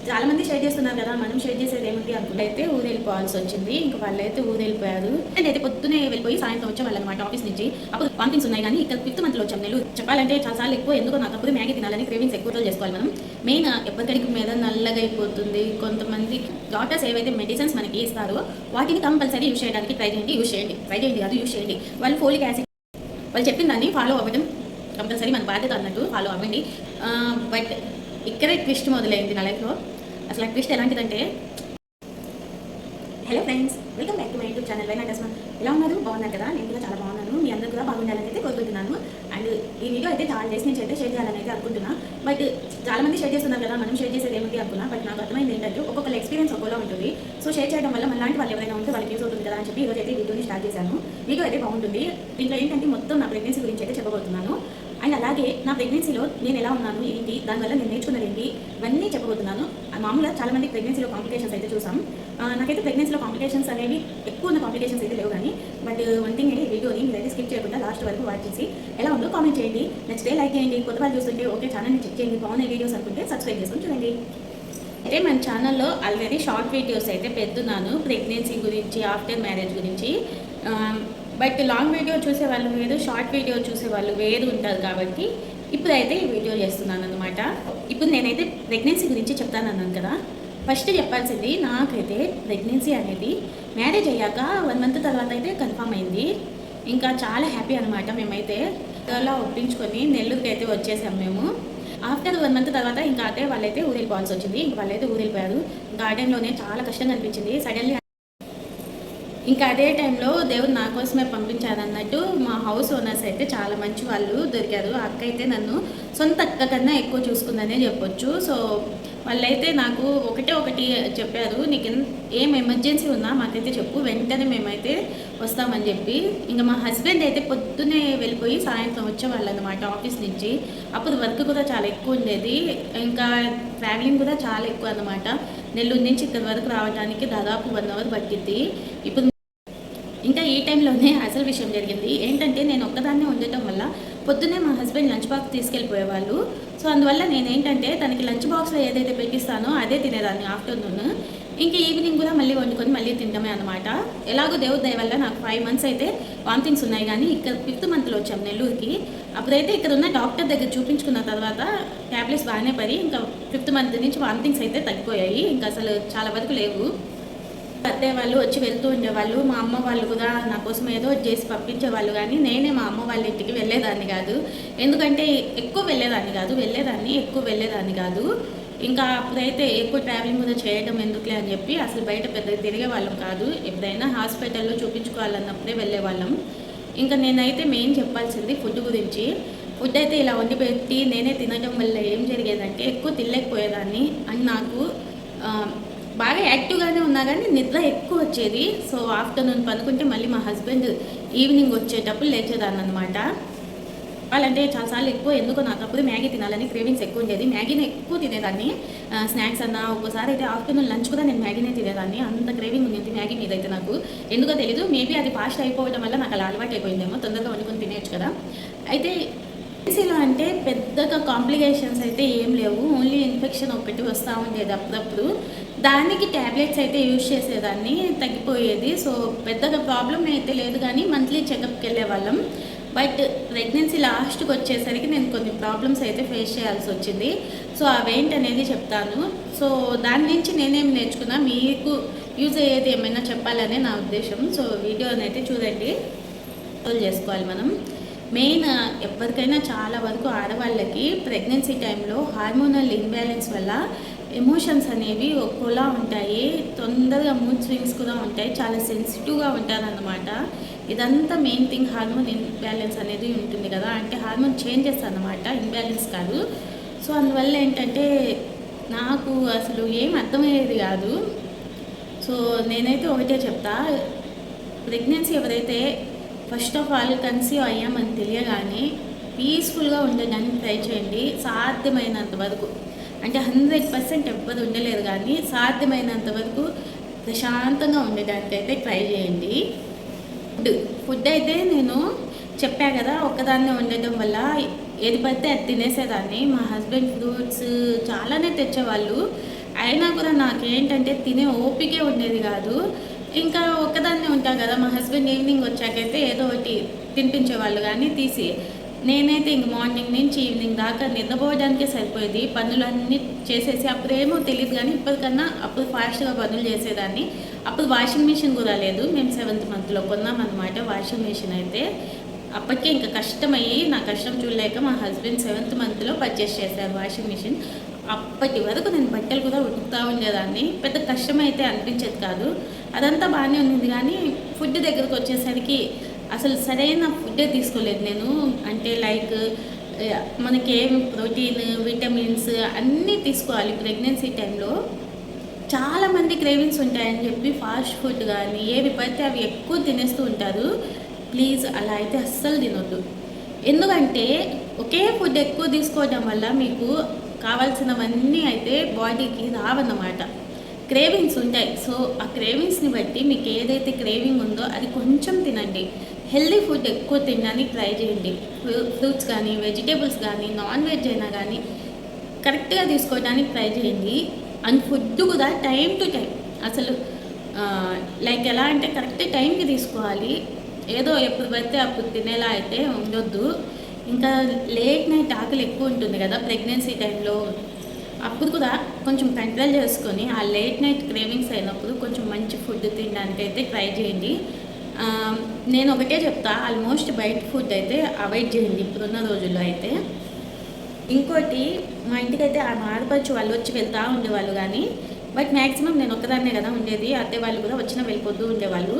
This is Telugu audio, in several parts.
చాలా మంది షేర్ చేస్తున్నారు కదా, మనం షేర్ చేసేది ఏమిటి అనుకుంటే అయితే ఊరు వెళ్ళిపోవాల్సి వచ్చింది. ఇంకా వాళ్ళైతే ఊరు వెళ్ళిపోయారు. అయితే పొద్దునే వెళ్ళిపోయి సాయంత్రం వచ్చేవాళ్ళు అనమాట ఆఫీస్ నుంచి. అప్పుడు వామిటింగ్స్ ఉన్నాయి కానీ ఇక్కడ 5th మంత్లో వచ్చాం. నెల్లూరు చెప్పాలంటే చాలాసార్లు ఎక్కువ ఎందుకో నాకు అప్పుడు మ్యాగీ తినాలని క్రేవింగ్స్ ఎక్కువ చేసుకోవాలి మనం. మెయిన్ ఎప్పటికడికి మీద నల్లగా అయిపోతుంది. కొంతమంది డాక్టర్స్ ఏవైతే మెడిసిన్స్ మనకి ఇస్తారో వాటిని కంపల్సరీ యూజ్ చేయడానికి ట్రై చేయండి కాదు యూజ్ చేయండి. వాళ్ళు ఫోలిక్ యాసిడ్ వాళ్ళు చెప్పిన దాన్ని ఫాలో అవ్వడం కంపల్సరీ మన బాధ్యత అన్నట్టు ఫాలో అవ్వండి. బట్ ఇక్కడే ట్విస్ట్ మొదలైంది నా లైఫ్లో. అసలు ఆ ట్విస్ట్ ఎలాంటిదంటే, hello friends, welcome back to my YouTube channel వైనా టస్మా. ఎలా ఉన్నారు? బాగున్నారు కదా? నేను కూడా చాలా బాగున్నాను. మీ అందరూ కూడా బాగుండాలని అయితే కోరుకుంటున్నాను. అండ్ ఈ వీడియో అయితే చాలా డేస్ నుంచి అయితే షేర్ చేయాలని అయితే అనుకుంటున్నా. బట్ చాలా మంది షేర్ చేస్తున్నారు కదా, మనం షేర్ చేసేది ఏమిటి అనుకున్నా. బట్ నాకు అర్థమైంది ఏంటంటే ఒక్కొక్కరు ఎక్స్పీరియన్స్ ఒక్కోలా ఉంటుంది. సో షేర్ చేయడం వల్ల మనలాంటి వాళ్ళు ఎవరైనా ఉంటే వాళ్ళకి యూస్ అవుతుంది కదా అని చెప్పి ఈరోజు అయితే వీడియోని స్టార్ట్ చేశాను. వీడియో అయితే బాగుంటుంది. దీంట్లో ఏంటంటే మొత్తం నా ప్రెగ్నెన్సీ గురించి అయితే చెప్పబోతున్నాను. అండ్ అలాగే నా ప్రెగ్నెన్సీలో నేను ఎలా ఉన్నాను ఏంటి, దానివల్ల నేను నేర్చుకున్నది ఏంటి, ఇవన్నీ చెప్పబోతున్నాను. మామూలుగా చాలా మంది ప్రెగ్నెన్సీలో కాంప్లికేషన్స్ అయితే చూసాం. నాకైతే ప్రెగ్నెన్సీలో కాంప్లికేషన్స్ అనేవి ఎక్కువ ఉన్న కాంప్లికేషన్స్ అయితే లేవు కానీ, బట్ వన్ థింగ్ ఏంటి, వీడియోని మీరైతే స్కిప్ చేయకుండా లాస్ట్ వరకు వాచ్ చేసి ఎలా ఉందో కామెంట్ చేయండి. నెక్స్ట్ డే లైక్ చేయండి. కొత్త వాళ్ళు చూస్తుంటే ఓకే ఛానల్ని చెక్ చేయండి, బాగున్నాయి వీడియోస్ అనుకుంటే సబ్స్క్రైబ్ చేసుకొని చూడండి. అయితే మన ఛానల్లో ఆల్రెడీ షార్ట్ వీడియోస్ అయితే పెడుతున్నాను ప్రెగ్నెన్సీ గురించి, ఆఫ్టర్ మ్యారేజ్ గురించి. బట్ లాంగ్ వీడియో చూసే వాళ్ళు వేరు, షార్ట్ వీడియో చూసే వాళ్ళు వేరు ఉంటారు. కాబట్టి ఇప్పుడైతే ఈ వీడియో చేస్తున్నాను అనమాట. ఇప్పుడు నేనైతే ప్రెగ్నెన్సీ గురించి చెప్తాను అన్నాను కదా. ఫస్ట్ చెప్పాల్సింది, నాకైతే ప్రెగ్నెన్సీ అనేది మ్యారేజ్ అయ్యాక 1 month తర్వాత అయితే కన్ఫర్మ్ అయింది. ఇంకా చాలా హ్యాపీ అనమాట. మేమైతే అలా ఒప్పించుకొని నెల్లూరుకి అయితే వచ్చేసాం మేము. ఆఫ్టర్ 1 month తర్వాత ఇంకా అదే వాళ్ళైతే ఊరు వెళ్ళిపోవాల్సి వచ్చింది. ఇంక వాళ్ళైతే ఊరు వెళ్ళిపోయారు. ఇంకా ఆ టైంలోనే చాలా కష్టంగా అనిపించింది సడన్లీ. ఇంకా అదే టైంలో దేవుడు నా కోసమే పంపించారన్నట్టు మా హౌస్ ఓనర్స్ అయితే చాలా మంచి వాళ్ళు దొరికారు. అక్క అయితే నన్ను సొంత అక్క కన్నా ఎక్కువ చూసుకుందనే చెప్పొచ్చు. సో వాళ్ళైతే నాకు ఒకటి చెప్పారు, నీకు ఏం ఎమర్జెన్సీ ఉన్నా మాకైతే చెప్పు, వెంటనే మేమైతే వస్తామని చెప్పి. ఇంకా మా హస్బెండ్ అయితే పొద్దునే వెళ్ళిపోయి సాయంత్రం వచ్చేవాళ్ళు అనమాట ఆఫీస్ నుంచి. అప్పుడు వర్క్ కూడా చాలా ఎక్కువ ఉండేది, ఇంకా ట్రావెలింగ్ కూడా చాలా ఎక్కువ అనమాట. నెల్లూరు నుంచి ఇక్కడి వరకు రావడానికి దాదాపు 1 hour పట్టింది. ఇప్పుడు ఇంకా ఈ టైంలోనే అసలు విషయం జరిగింది. ఏంటంటే నేను ఒక్కదాన్నే ఉండటం వల్ల పొద్దున్నే మా హస్బెండ్ లంచ్ బాక్స్ తీసుకెళ్ళిపోయేవాళ్ళు. సో అందువల్ల నేనేంటంటే తనకి లంచ్ బాక్స్లో ఏదైతే పెట్టిస్తానో అదే తినేదాన్ని ఆఫ్టర్నూన్. ఇంకా ఈవినింగ్ కూడా మళ్ళీ వండుకొని మళ్ళీ తింటామే అనమాట. ఎలాగో దేవుడి దయ వల్ల నాకు 5 months అయితే వామిటింగ్స్ ఉన్నాయి. కానీ ఇక్కడ 5th monthలో వచ్చాం నెల్లూరుకి. అప్పుడైతే ఇక్కడ ఉన్న డాక్టర్ దగ్గర చూపించుకున్న తర్వాత ట్యాబ్లెట్స్ బాగానే పడి ఇంకా 5th month నుంచి వామిటింగ్స్ అయితే తగ్గిపోయాయి. ఇంకా అసలు చాలా వరకు లేవు. అత్తయ్య వాళ్ళు వచ్చి వెళ్తూ ఉండేవాళ్ళు. మా అమ్మ వాళ్ళు కూడా నా కోసం ఏదో చేసి పంపించేవాళ్ళు. కానీ నేనే మా అమ్మ వాళ్ళ ఇంటికి వెళ్ళేదాన్ని కాదు. ఎందుకంటే ఎక్కువ వెళ్ళేదాన్ని కాదు. ఇంకా అప్పుడైతే ఎక్కువ ట్రావెలింగ్ కూడా చేయడం ఎందుకులే అని చెప్పి అసలు బయట పెద్దగా తిరిగే వాళ్ళం కాదు. ఎప్పుడైనా హాస్పిటల్లో చూపించుకోవాలన్నప్పుడే వెళ్ళేవాళ్ళం. ఇంకా నేనైతే మెయిన్ చెప్పాల్సింది ఫుడ్ గురించి. ఫుడ్ అయితే ఇలా వండి పెట్టి నేనే తినడం వల్ల ఏం జరిగేదంటే ఎక్కువ తినలేకపోయేదాన్ని. అండ్ నాకు బాగా యాక్టివ్గానే ఉన్నా కానీ నిద్ర ఎక్కువ వచ్చేది. సో ఆఫ్టర్నూన్ పనుకుంటే మళ్ళీ మా హస్బెండ్ ఈవినింగ్ వచ్చేటప్పుడు లేచేదాన్ని అనమాట. వాళ్ళంటే చాలాసార్లు ఎక్కువ ఎందుకో నాకు అప్పుడు మ్యాగీ తినాలని క్రేవింగ్స్ ఎక్కువ ఉండేది. మ్యాగీని ఎక్కువ తినేదాన్ని, స్నాక్స్ అన్న. ఒక్కోసారి అయితే ఆఫ్టర్నూన్ లంచ్ కూడా నేను మ్యాగీనే తినేదాన్ని. అంత క్రేవింగ్ ఉండేది మ్యాగీ మీద అయితే నాకు. ఎందుకో తెలీదు, మేబీ అది ఫాస్ట్ అయిపోవడం వల్ల నాకు అలా అలవాటు అయిపోయిందేమో, తొందరగా వండుకొని తినేయచ్చు కదా. అయితే ప్రెగ్నెన్సీలో అంటే పెద్దగా కాంప్లికేషన్స్ అయితే ఏం లేవు, ఓన్లీ ఇన్ఫెక్షన్ ఒకటి వస్తూ ఉండేది అప్పుడప్పుడు. దానికి ట్యాబ్లెట్స్ అయితే యూజ్ చేసేదాన్ని, తగ్గిపోయేది. సో పెద్దగా ప్రాబ్లం అయితే లేదు. కానీ మంత్లీ చెకప్కి వెళ్ళే వాళ్ళం. బట్ ప్రెగ్నెన్సీ లాస్ట్కి వచ్చేసరికి నేను కొన్ని ప్రాబ్లమ్స్ అయితే ఫేస్ చేయాల్సి వచ్చింది. సో అవేంటనేది చెప్తాను. సో దాని నుంచి నేనేం నేర్చుకున్నా, మీకు యూజ్ అయ్యేది ఏమైనా చెప్పాలనే నా ఉద్దేశం. సో వీడియోని అయితే చూడండి, చేసుకోవాలి మనం. మెయిన్ ఎవరికైనా చాలా వరకు ఆడవాళ్ళకి ప్రెగ్నెన్సీ టైంలో హార్మోనల్ ఇంబ్యాలెన్స్ వల్ల ఎమోషన్స్ అనేవి ఒక్కోలా ఉంటాయి. తొందరగా మూడ్ స్వింగ్స్ కూడా ఉంటాయి, చాలా సెన్సిటివ్గా ఉంటారన్నమాట. ఇదంతా మెయిన్ థింగ్. హార్మోన్ ఇంబ్యాలెన్స్ అనేది ఉంటుంది కదా, అంటే హార్మోన్ చేంజెస్ అన్నమాట, ఇంబ్యాలెన్స్ కాదు. సో అందువల్ల ఏంటంటే నాకు అసలు ఏం అర్థమయ్యేది కాదు. సో నేనైతే ఒకటే చెప్తా, ప్రెగ్నెన్సీ ఎవరైతే ఫస్ట్ ఆఫ్ ఆల్ కన్సీవ్ అయ్యామని తెలియగానే పీస్ఫుల్గా ఉండడానికి ట్రై చేయండి సాధ్యమైనంత వరకు. అంటే 100% ఎవ్వరు ఉండలేరు, కానీ సాధ్యమైనంత వరకు ప్రశాంతంగా ఉండడానికి అయితే ట్రై చేయండి. ఫుడ్ అయితే నేను చెప్పా కదా, ఒక్కదాన్నే ఉండటం వల్ల ఏది పడితే అది తినేసేదాన్ని. మా హస్బెండ్ ఫ్రూట్స్ చాలానే తెచ్చేవాళ్ళు. అయినా కూడా నాకేంటంటే తినే ఓపికే ఉండేది కాదు. ఇంకా ఒక్కదాన్నే ఉంటా కదా! మా హస్బెండ్ ఈవినింగ్ వచ్చాకైతే ఏదో ఒకటి తినిపించేవాళ్ళు గానీ తీసి. నేనైతే ఇంక మార్నింగ్ నుంచి ఈవినింగ్ దాకా నిద్రపోవడానికే సరిపోయేది. పనులన్నీ చేసేసి అప్పుడేమో తెలీదు గానీ ఇప్పటికన్నా అప్పుడు ఫాస్ట్‌గా పనులు చేసేదాన్ని. అప్పుడు వాషింగ్ మిషన్ కూడా లేదు. మేము 7th మంత్‌లో కొన్నామనమాట వాషింగ్ మిషన్ అయితే. అప్పటికే ఇంక కష్టమయ్యి నా కష్టం చూడలేక మా హస్బెండ్ 7th మంత్‌లో పర్చేస్ చేశారు వాషింగ్ మిషన్. అప్పటి వరకు నేను బట్టలు కూడా ఉతుకుతా ఉండేదాన్ని. పెద్ద కష్టమైతే అనిపించేది కాదు. అదంతా బాగానే ఉన్నింది కానీ ఫుడ్ దగ్గరకొచ్చేసరికి అసలు సరైన ఫుడ్డే తీసుకోలేదు నేను. అంటే లైక్ మనకేం ప్రోటీన్, విటమిన్స్ అన్నీ తీసుకోవాలి ప్రెగ్నెన్సీ టైంలో. చాలామంది క్రేవింగ్స్ ఉంటాయని చెప్పి ఫాస్ట్ ఫుడ్ కానీ ఏవి పడితే అవి ఎక్కువ తినేస్తూ ఉంటారు. ప్లీజ్ అలా అయితే అస్సలు తినొద్దు. ఎందుకంటే ఒకే ఫుడ్ ఎక్కువ తీసుకోవడం వల్ల మీకు కావాల్సినవన్నీ అయితే బాడీకి రావన్నమాట. క్రేవింగ్స్ ఉంటాయి. సో ఆ క్రేవింగ్స్ని బట్టి మీకు ఏదైతే క్రేవింగ్ ఉందో అది కొంచెం తినండి. హెల్దీ ఫుడ్ ఎక్కువ తినడానికి ట్రై చేయండి. ఫ్రూట్స్ కానీ, వెజిటేబుల్స్ కానీ, నాన్ వెజ్ అయినా కానీ కరెక్ట్గా తీసుకోవడానికి ట్రై చేయండి. అండ్ ఫుడ్ కూడా టైం టు టైం అసలు లైక్ ఎలా అంటే కరెక్ట్ టైంకి తీసుకోవాలి. ఏదో ఎప్పుడు పడితే అప్పుడు తినేలా అయితే ఉండొద్దు. ఇంకా లేట్ నైట్ ఆకలి ఎక్కువ ఉంటుంది కదా ప్రెగ్నెన్సీ టైంలో. అప్పుడు కూడా కొంచెం కంట్రోల్ చేసుకొని ఆ లేట్ నైట్ క్రేవింగ్స్ అయినప్పుడు కొంచెం మంచి ఫుడ్ తినడానికి అయితే ట్రై చేయండి. నేను ఒకటే చెప్తా, ఆల్మోస్ట్ బయట ఫుడ్ అయితే అవాయిడ్ చేయండి ఇప్పుడున్న రోజుల్లో అయితే. ఇంకోటి మా ఇంటికైతే ఆ ఆడపడుచు వాళ్ళు వచ్చి వెళ్తూ ఉండేవాళ్ళు కానీ బట్ మ్యాక్సిమం నేను ఒక్కదాన్నే కదా ఉండేది. అత్తే వాళ్ళు కూడా వచ్చినా వెళ్ళిపోతూ ఉండేవాళ్ళు.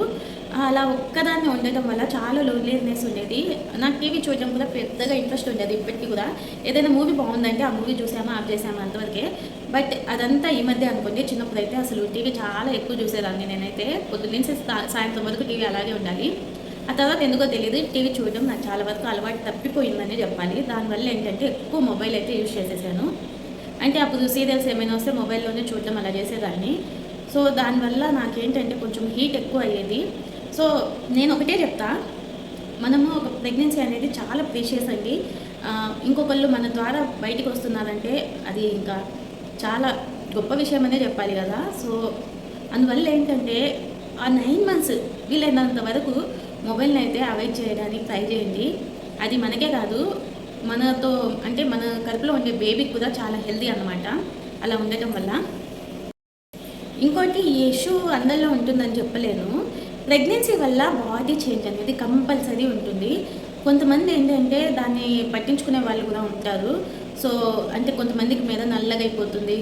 అలా ఒక్కదాన్నే ఉండటం వల్ల చాలా లోన్లీనెస్ ఉండేది. నాకు టీవీ చూడడం కూడా పెద్దగా ఇంట్రెస్ట్ ఉండేది. ఇప్పటికీ కూడా ఏదైనా మూవీ బాగుందంటే ఆ మూవీ చూసామా ఆఫ్ చేసామా అంతవరకే. బట్ అదంతా ఈ మధ్య అనుకోండి. చిన్నప్పుడు అయితే అసలు టీవీ చాలా ఎక్కువ చూసేదాన్ని నేనైతే. పొద్దున్నుంచి సాయంత్రం వరకు టీవీ అలాగే ఉండాలి. ఆ తర్వాత ఎందుకో తెలియదు టీవీ చూడడం నాకు చాలా వరకు అలవాటు తప్పిపోయిందని చెప్పాలి. దానివల్ల ఏంటంటే ఎక్కువ మొబైల్ అయితే యూజ్ చేసేసాను. అంటే అప్పుడు సీరియల్స్ ఏమైనా వస్తే మొబైల్లోనే చూడడం అలా చేసేదాన్ని. సో దానివల్ల నాకేంటంటే కొంచెం హీట్ ఎక్కువ అయ్యేది. సో నేను ఒకటే చెప్తా, మనము ఒక ప్రెగ్నెన్సీ అనేది చాలా ప్రీషియస్ అండి. ఇంకొకళ్ళు మన ద్వారా బయటికి వస్తున్నారంటే అది ఇంకా చాలా గొప్ప విషయం అనే చెప్పాలి కదా. సో అందువల్ల ఏంటంటే ఆ 9 months వీలైనంత వరకు మొబైల్ని అయితే అవాయిడ్ చేయడానికి ట్రై చేయండి. అది మనకే కాదు, మనతో అంటే మన కడుపులో ఉండే బేబీకి కూడా చాలా హెల్దీ అన్నమాట అలా ఉండటం వల్ల. ఇంకోటి ఈ ఇష్యూ అందరిలో ఉంటుందని చెప్పలేను. ప్రెగ్నెన్సీ వల్ల బాడీ చేంజ్ అనేది కంపల్సరీ ఉంటుంది. కొంతమంది ఏంటంటే దాన్ని పట్టించుకునే వాళ్ళు కూడా ఉంటారు. సో అంటే కొంతమందికి మీద నల్లగా అయిపోతుంది,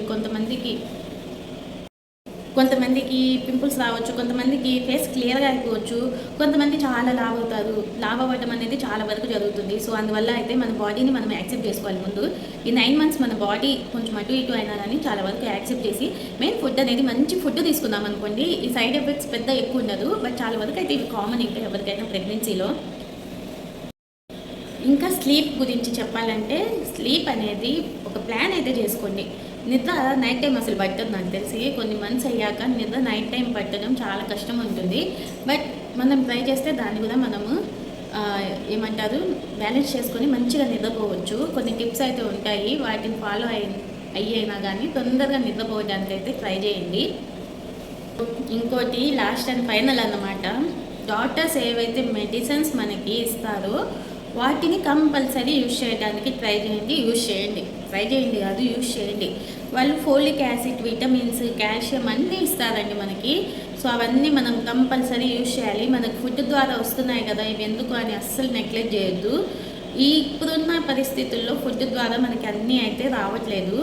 కొంతమందికి పింపుల్స్ రావచ్చు, కొంతమందికి ఫేస్ క్లియర్గా అయిపోవచ్చు, కొంతమంది చాలా లావ్ అవుతారు. లావ్ అవ్వడం అనేది చాలా వరకు జరుగుతుంది. సో అందువల్ల అయితే మన బాడీని మనం యాక్సెప్ట్ చేసుకోవాలి ముందు. ఈ 9 months మన బాడీ కొంచెం అటు ఇటు అయినా కానీ చాలా వరకు యాక్సెప్ట్ చేసి మెయిన్ ఫుడ్ అనేది మంచి ఫుడ్ తీసుకుందాం అనుకోండి. ఈ సైడ్ ఎఫెక్ట్స్ పెద్ద ఎక్కువ ఉండదు. బట్ చాలా వరకు అయితే ఇవి కామన్ ఇంకా ఎవరికైనా ప్రెగ్నెన్సీలో. ఇంకా స్లీప్ గురించి చెప్పాలంటే స్లీప్ అనేది ఒక ప్లాన్ అయితే చేసుకోండి. నిద్ర నైట్ టైం అసలు పట్టదు నాకు తెలిసి. కొన్ని మంత్స్ అయ్యాక నిద్ర నైట్ టైం పట్టడం చాలా కష్టం ఉంటుంది. బట్ మనం ట్రై చేస్తే దాన్ని కూడా మనము ఏమంటారు బ్యాలెన్స్ చేసుకొని మంచిగా నిద్రపోవచ్చు. కొన్ని టిప్స్ అయితే ఉంటాయి, వాటిని ఫాలో అయ్యినా కానీ తొందరగా నిద్రపోవడానికి అయితే ట్రై చేయండి. ఇంకోటి లాస్ట్ అండ్ ఫైనల్ అన్నమాట, డాక్టర్స్ ఏవైతే మెడిసిన్స్ మనకి ఇస్తారో వాటిని కంపల్సరీ యూజ్ చేయడానికి ట్రై చేయండి. యూజ్ చేయండి. వాళ్ళు ఫోలిక్ యాసిడ్, విటమిన్స్, కాల్షియం అన్నీ ఇస్తారండి మనకి. సో అవన్నీ మనం కంపల్సరీ యూజ్ చేయాలి. మనకు ఫుడ్ ద్వారా వస్తున్నాయి కదా, ఇవి ఎందుకు అని అస్సలు నెగ్లెక్ట్ చేయొద్దు. ఇప్పుడున్న పరిస్థితుల్లో ఫుడ్ ద్వారా మనకి అన్నీ అయితే రావట్లేదు.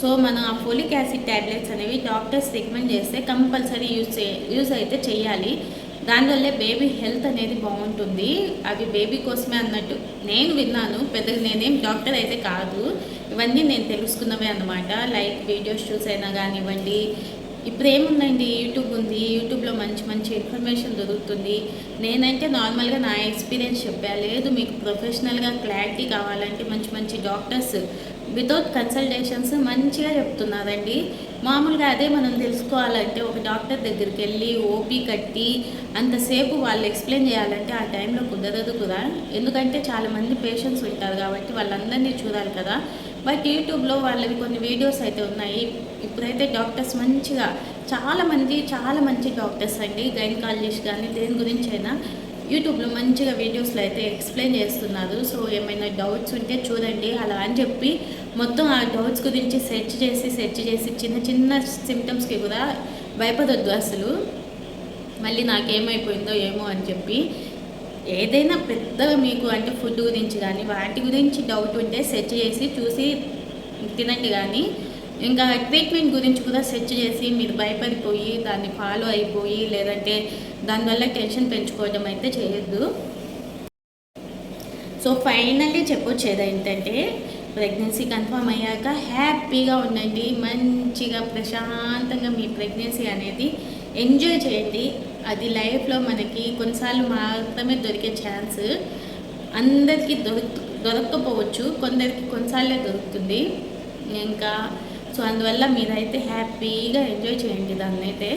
సో మనం ఆ ఫోలిక్ యాసిడ్ ట్యాబ్లెట్స్ అనేవి డాక్టర్స్ రికమెండ్ చేస్తే కంపల్సరీ యూజ్ అయితే చేయాలి. దానివల్లే బేబీ హెల్త్ అనేది బాగుంటుంది. అవి బేబీ కోసమే అన్నట్టు నేను విన్నాను. పెద్దగా నేనేం డాక్టర్ అయితే కాదు, ఇవన్నీ నేను తెలుసుకున్నవే అన్నమాట. లైక్ వీడియోస్ చూసైనా కానివ్వండి. ఇప్పుడు ఏముందండి, యూట్యూబ్ ఉంది. యూట్యూబ్లో మంచి మంచి ఇన్ఫర్మేషన్ దొరుకుతుంది. నేనైతే నార్మల్గా నా ఎక్స్పీరియన్స్ చెప్పా. లేదు మీకు ప్రొఫెషనల్గా క్లారిటీ కావాలంటే మంచి మంచి డాక్టర్స్ వితౌట్ కన్సల్టేషన్స్ మంచిగా చెప్తున్నారండి. మామూలుగా అదే మనం తెలుసుకోవాలంటే ఒక డాక్టర్ దగ్గరికి వెళ్ళి ఓపీ కట్టి అంతసేపు వాళ్ళు ఎక్స్ప్లెయిన్ చేయాలంటే ఆ టైంలో కుదరదు కూడా. ఎందుకంటే చాలామంది పేషెంట్స్ ఉంటారు కాబట్టి వాళ్ళందరినీ చూడాలి కదా. బట్ యూట్యూబ్లో వాళ్ళవి కొన్ని వీడియోస్ అయితే ఉన్నాయి. ఇప్పుడైతే డాక్టర్స్ మంచిగా చాలా మంచి డాక్టర్స్ అండి, గైనకాలజిస్ట్ కానీ దేని గురించి అయినా యూట్యూబ్లో మంచిగా వీడియోస్లో అయితే ఎక్స్ప్లెయిన్ చేస్తున్నారు. సో ఏమైనా డౌట్స్ ఉంటే చూడండి. అలా అని చెప్పి మొత్తం ఆ డౌట్స్ గురించి సెర్చ్ చేసి చిన్న సిమ్టమ్స్కి కూడా భయపడొద్దు అసలు. మళ్ళీ నాకేమైపోయిందో ఏమో అని చెప్పి ఏదైనా పెద్దగా మీకు అంటే ఫుడ్ గురించి కానీ వాటి గురించి డౌట్ ఉంటే సెర్చ్ చేసి చూసి తినండి. కానీ ఇంకా ట్రీట్మెంట్ గురించి కూడా సెర్చ్ చేసి మీరు భయపడిపోయి దాన్ని ఫాలో అయిపోయి లేదంటే దానివల్ల టెన్షన్ పెంచుకోవడం అయితే చేయొద్దు. సో ఫైనల్లీ చెప్పొచ్చేది ఏంటంటే ప్రెగ్నెన్సీ కన్ఫర్మ్ అయ్యాక హ్యాపీగా ఉండండి, మంచిగా ప్రశాంతంగా మీ ప్రెగ్నెన్సీ అనేది ఎంజాయ్ చేయండి. అది లైఫ్లో మనకి కొన్నిసార్లు మాత్రమే దొరికే ఛాన్స్, అందరికీ దొరకకపోవచ్చు, కొందరికి కొన్నిసార్లే దొరుకుతుంది. ఇంకా సో అందువల్ల మీరైతే హ్యాపీగా ఎంజాయ్ చేయండి దాన్ని అయితే.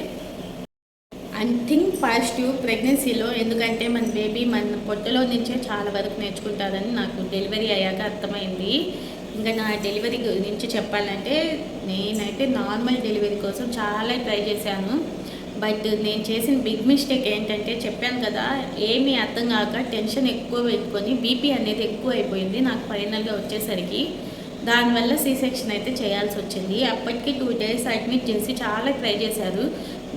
అండ్ థింక్ పాజిటివ్ ప్రెగ్నెన్సీలో, ఎందుకంటే మన బేబీ మన పొట్టలో నుంచే చాలా వరకు నేర్చుకుంటుందని నాకు డెలివరీ అయ్యాక అర్థమైంది. ఇంకా నా డెలివరీ గురించి చెప్పాలంటే నేనైతే నార్మల్ డెలివరీ కోసం చాలా ట్రై చేశాను. బట్ నేను చేసిన బిగ్ మిస్టేక్ ఏంటంటే చెప్పాను కదా, ఏమీ అర్థం కాక టెన్షన్ ఎక్కువ పెట్టుకొని బీపీ అనేది ఎక్కువ అయిపోయింది నాకు ఫైనల్గా వచ్చేసరికి. దానివల్ల సీ సెక్షన్ అయితే చేయాల్సి వచ్చింది. అప్పటికి 2 days అడ్మిట్ చేసి చాలా ట్రై చేశారు,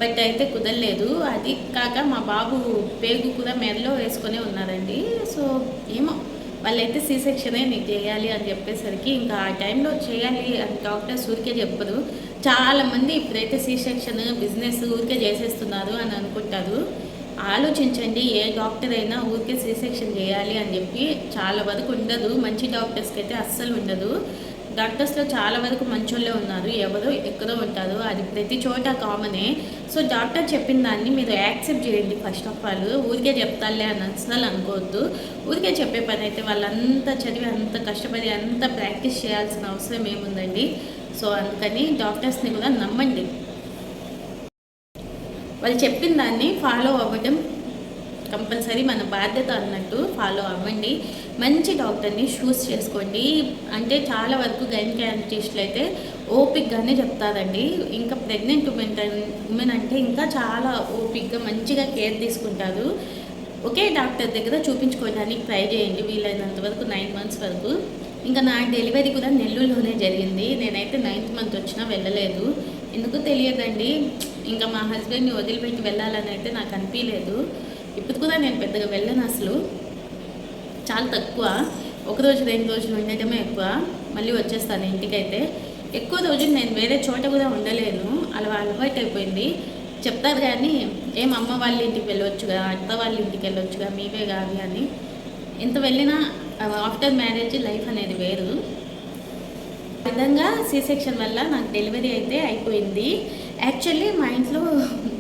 బట్ అయితే కుదరలేదు. అది కాక మా బాబు పేగు కూడా మెడలో వేసుకునే ఉన్నారండి. సో ఏమో వాళ్ళైతే సీ సెక్షనే నీకు చేయాలి అని చెప్పేసరికి ఇంకా ఆ టైంలో చేయాలి అని డాక్టర్స్ ఊరికే చెప్పరు. చాలామంది ఇప్పుడైతే సీ సెక్షన్ బిజినెస్ ఊరికే చేసేస్తున్నారు అని అనుకుంటారు. ఆలోచించండి, ఏ డాక్టర్ అయినా ఊరికే సీ సెక్షన్ చేయాలి అని చెప్పి చాలా వరకు ఉండదు. మంచి డాక్టర్స్కి అయితే అస్సలు ఉండదు. డాక్టర్స్లో చాలా వరకు మంచోళ్ళే ఉన్నారు, ఎవరో ఎక్కడో ఉంటారు, అది ప్రతి చోట కామనే. సో డాక్టర్ చెప్పిన దాన్ని మీరు యాక్సెప్ట్ చేయండి. ఫస్ట్ ఆఫ్ ఆల్ ఊరికే చెప్తాలే అని అసలు అనుకోవద్దు. ఊరికే చెప్పే పని అయితే వాళ్ళంతా చదివి అంత కష్టపడి అంత ప్రాక్టీస్ చేయాల్సిన అవసరం ఏముందండి. సో అందుకని డాక్టర్స్ని కూడా నమ్మండి, వాళ్ళు చెప్పిన దాన్ని ఫాలో అవ్వడం కంపల్సరీ మన బాధ్యత అన్నట్టు ఫాలో అవ్వండి. మంచి డాక్టర్ని చూస్ చేసుకోండి. అంటే చాలా వరకు గైనకాలజిస్టులు అయితే ఓపిక్గానే చెప్తారండి. ఇంకా ప్రెగ్నెంట్ ఉమెన్ అంటే ఇంకా చాలా ఓపిక్గా మంచిగా కేర్ తీసుకుంటారు. ఒకే డాక్టర్ దగ్గర చూపించుకోవడానికి ట్రై చేయండి వీలైనంత వరకు 9 months వరకు. ఇంకా నా డెలివరీ కూడా నెల్లూరులోనే జరిగింది. నేనైతే 9th month వచ్చినా వెళ్ళలేదు, ఎందుకు తెలియదండి. ఇంకా మా హస్బెండ్ని వదిలిపెట్టి వెళ్ళాలని అయితే నాకు అనిపించలేదు. ఇప్పుడు కూడా నేను పెద్దగా వెళ్ళను అసలు, చాలా తక్కువ. 1 రోజు 2 రోజులు ఉండటమే ఎక్కువ, మళ్ళీ వచ్చేస్తాను ఇంటికైతే. ఎక్కువ రోజులు నేను వేరే చోట కూడా ఉండలేను, అలా అలవాటు అయిపోయింది. చెప్తారు కానీ ఏం అమ్మ వాళ్ళ ఇంటికి వెళ్ళొచ్చుగా, అత్త వాళ్ళ ఇంటికి వెళ్ళొచ్చుగా, మీవే కాదు అని. ఎంత వెళ్ళినా ఆఫ్టర్ మ్యారేజ్ లైఫ్ అనేది వేరు. విధంగా సీ సెక్షన్ వల్ల నాకు డెలివరీ అయితే అయిపోయింది. యాక్చువల్లీ మా ఇంట్లో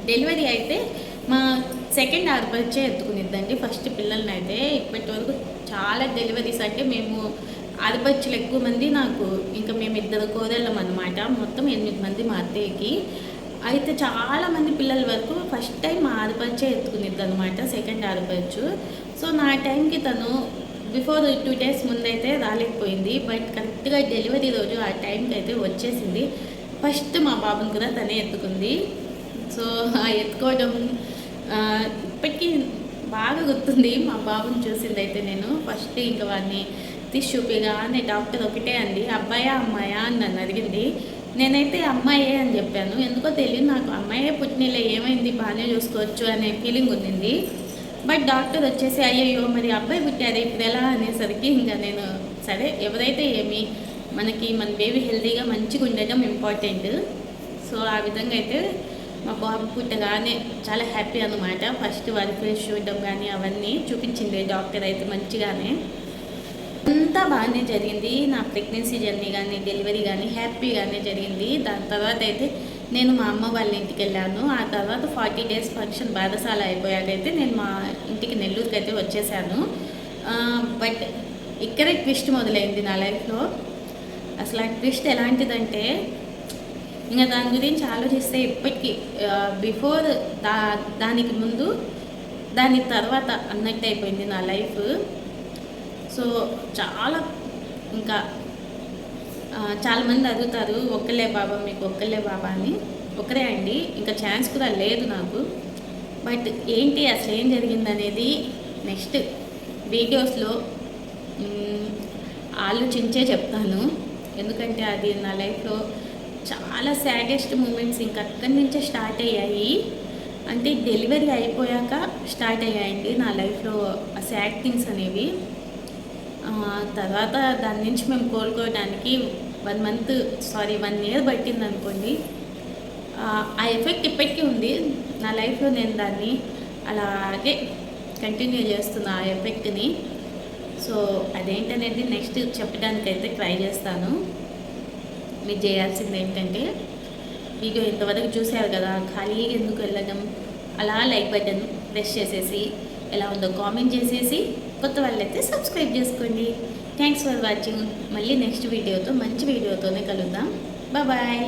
డెలివరీ అయితే మా సెకండ్ ఆడపడిచే ఎత్తుకునిద్దండి ఫస్ట్ పిల్లల్ని అయితే. ఇప్పటి వరకు చాలా డెలివరీస్ అంటే మేము ఆడపడుచులు ఎక్కువ మంది, నాకు ఇంకా మేము 2 కోడళ్ళం అనమాట. మొత్తం 8 మంది మా అత్తయ్యకి. అయితే చాలామంది పిల్లల వరకు ఫస్ట్ టైం మా ఆడపడిచే ఎత్తుకునిద్ది అనమాట, సెకండ్ ఆడపడుచు. సో నా టైంకి తను బిఫోర్ 2 days ముందైతే రాలేకపోయింది, బట్ కరెక్ట్గా డెలివరీ రోజు ఆ టైంకి అయితే వచ్చేసింది. ఫస్ట్ మా బాబుని కూడా తనే ఎత్తుకుంది. సో ఆ ఎత్తుకోవడం ఇప్పటికీ బాగా గుర్తుంది. మా బాబుని చూసింది అయితే నేను ఫస్ట్ ఇంకా వాడిని తీసి చూపిగానే డాక్టర్ ఒకటే అండి, అబ్బాయా అమ్మాయా అని నన్ను అడిగింది. నేనైతే అమ్మాయే అని చెప్పాను. ఎందుకో తెలియదు, నాకు అమ్మాయే పుట్టినలే ఏమైంది బాగానే చూసుకోవచ్చు అనే ఫీలింగ్ ఉంది. బట్ డాక్టర్ వచ్చేసి అయ్యయ్యో మరి అబ్బాయి పుట్టారు ఇప్పుడు ఎలా అనేసరికి ఇంకా నేను సరే ఎవరైతే ఏమి, మనకి మన బేబీ హెల్తీగా మంచిగా ఉండటం ఇంపార్టెంట్. సో ఆ విధంగా అయితే మా బాబు పుట్టగానే చాలా హ్యాపీ అన్నమాట. ఫస్ట్ వారి ఫేస్ చూడడం కానీ అవన్నీ చూపించింది డాక్టర్ అయితే మంచిగానే. అంతా బాగానే జరిగింది. నా ప్రెగ్నెన్సీ జర్నీ కానీ డెలివరీ కానీ హ్యాపీగానే జరిగింది. దాని తర్వాత అయితే నేను మా అమ్మ వాళ్ళ ఇంటికి వెళ్ళాను. ఆ తర్వాత 40 days ఫంక్షన్ బారసాల అయిపోయాకైతే నేను మా ఇంటికి నెల్లూరుకి అయితే వచ్చేసాను. బట్ ఇక్కడే ట్విస్ట్ మొదలైంది నా లైఫ్లో. అసలు ఆ ట్విస్ట్ ఎలాంటిదంటే ఇంకా దాని గురించి ఆలోచిస్తే ఇప్పటికీ బిఫోర్ దానికి ముందు దాని తర్వాత అన్నట్టు అయిపోయింది నా లైఫ్. సో చాలా ఇంకా చాలామంది అడుగుతారు ఒక్కలే బాబా మీకు ఒక్కలే బాబా అని. ఒకరే అండి, ఇంకా ఛాన్స్ కూడా లేదు నాకు. బట్ ఏంటి అసలు ఏం జరిగిందనేది నెక్స్ట్ వీడియోస్లో ఆలోచించే చెప్తాను. ఎందుకంటే అది నా లైఫ్లో చాలా సాడెస్ట్ మూమెంట్స్ ఇంక అక్కడి నుంచే స్టార్ట్ అయ్యాయి. అంటే డెలివరీ అయిపోయాక స్టార్ట్ అయ్యాయండి నా లైఫ్లో ఆ సాడ్ థింగ్స్ అనేవి. తర్వాత దాని నుంచి మేము కోలుకోవడానికి 1 year పట్టింది అనుకోండి. ఆ ఎఫెక్ట్ ఇప్పటికీ ఉంది నా లైఫ్లో. నేను దాన్ని అలాగే కంటిన్యూ చేస్తున్నా ఆ ఎఫెక్ట్ని. సో అదేంటనేది నెక్స్ట్ చెప్పడానికైతే ట్రై చేస్తాను. మీరు చేయాల్సింది ఏంటంటే వీడియో ఇంతవరకు చూసారు కదా, ఖాళీగా ఎందుకు వెళ్ళడం, అలా లైక్ బటన్ ప్రెస్ చేసేసి ఎలా ఉందో కామెంట్ చేసేసి కొత్త వాళ్ళైతే సబ్స్క్రైబ్ చేసుకోండి. Thanks for watching. మళ్ళీ నెక్స్ట్ వీడియోతో మంచి వీడియోతోనే కలుద్దాం. బాయ్.